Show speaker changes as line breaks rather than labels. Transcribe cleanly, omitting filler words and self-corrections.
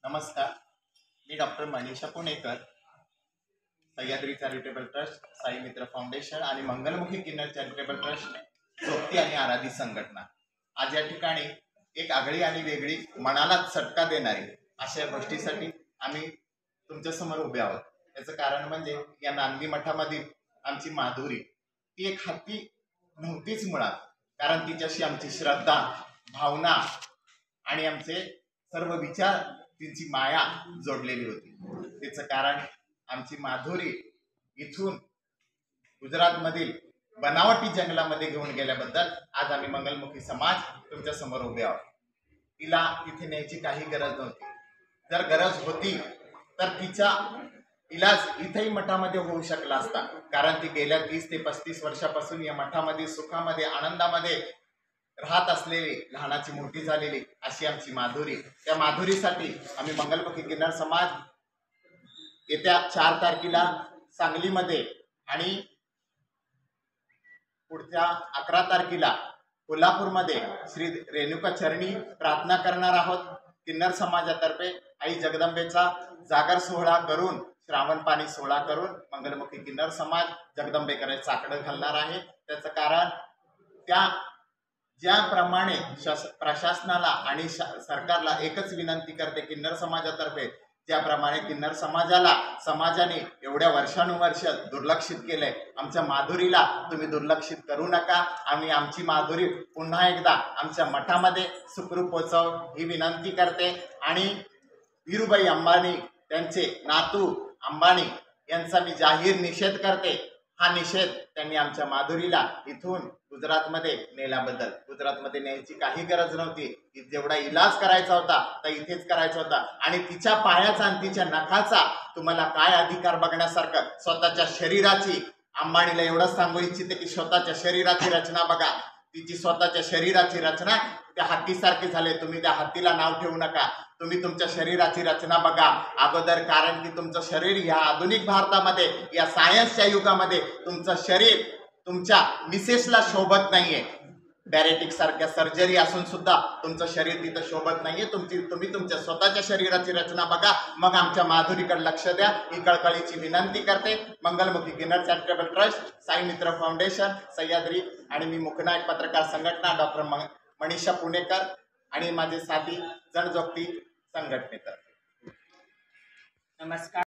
नमस्कार, मी डॉक्टर मनीषा पुणेकर, Sahyadri charitable trust, Sai मित्र foundation आणि मंगलमुखी किन्नर चॅरिटेबल ट्रस्ट सोबती आणि आराधी संघटना आज या ठिकाणी एक आगळी आणि वेगळी मनाला चटका देणारी अशा गोष्टीसाठी आम्ही तुमच्यासमोर उभे आहोत। याचं कारण म्हणजे या नांदी मठामधील आमची माधुरी ती एक हत्ती नव्हतीच मुळात, कारण तिच्याशी आमची श्रद्धा, भावना आणि आमचे सर्व विचार, तिची माया जोडलेली होती। त्याचं कारण आमची माधुरी इथून गुजरातमधील बनावटी जंगलामध्ये घेऊन गेल्याबद्दल आज आम्ही मंगलमुखी समाज तुमच्या समोर उभे आहोत। तिला तिथे न्यायची काही गरज नव्हती। जर गरज होती तर तिचा इलाज इथेही मठामध्ये होऊ शकला असता, कारण ती गेल्या 30 ते 35 वर्षापासून या मठामध्ये सुखामध्ये आनंदामध्ये राहत असलेली, लहानाची मोठी झालेली अशी आमची माधुरी। त्या माधुरीसाठी आम्ही मंगलमुखी किन्नर समाज येत्या 4 तारखेला सांगलीमध्ये आणि पुढच्या 11 तारखेला कोल्हापूरमध्ये श्री रेणुका चरणी प्रार्थना करणार आहोत। किन्नर समाजातर्फे आई जगदंबेचा जागर सोहळा करून, श्रावण पाणी सोहळा करून मंगलमुखी किन्नर समाज जगदंबेकडे चाकडं घालणार आहे। त्याचं कारण त्या ज्याप्रमाणे प्रशासनाला आणि सरकारला एकच विनंती करते किन्नर समाजातर्फे, ज्याप्रमाणे किन्नर समाजाने एवढ्या वर्षानुवर्ष दुर्लक्षित केलंय, आमच्या माधुरीला तुम्ही दुर्लक्षित करू नका। आम्ही आमची माधुरी पुन्हा एकदा आमच्या मठामध्ये सुखरूप पोहोचव ही विनंती करते। आणि धीरूभाई अंबानी त्यांचे नातू अंबानी यांचा मी जाहीर निषेध करते। हा निषेध त्यांनी आमच्या माधुरीला इथून गुजरातमध्ये नेल्याबद्दल। गुजरातमध्ये न्यायची काही गरज नव्हती, जेवढा इलाज करायचा होता तर इथेच करायचा होता। आणि तिच्या पायाचा आणि तिच्या नखाचा तुम्हाला काय अधिकार बघण्यासारखं, स्वतःच्या शरीराची, अंबानीला एवढंच सांगू इच्छिते की स्वतःच्या शरीराची रचना बघा। तिची स्वतःच्या शरीराची रचना त्या हत्तीसारखी झाले। तुम्ही त्या हत्तीला नाव ठेवू नका, तुम्ही तुमच्या शरीराची रचना बघा अगोदर, कारण की तुमचं शरीर या आधुनिक भारतामध्ये, या सायन्सच्या युगामध्ये तुमचं शरीर तुमच्या मिसेसला शोभत नाहीये। डायरेटिक सारख्या सर्जरी असून सुद्धा तुमचं शरीर तिथं शोभत नाहीये। तुम्ही तुमच्या स्वतःच्या शरीराची रचना बघा, मग आमच्या माधुरीकडे लक्ष द्या ही कळकळीची विनंती करते। मंगलमुखी किन्नर चॅरिटेबल ट्रस्ट, साई मित्र फाउंडेशन, सह्याद्री आणि मी मुकनायक पत्रकार संघटना डॉक्टर मनीषा पुणेकर आणि माझे साथी जनजोगती संघटनेतर्फे।
नमस्कार।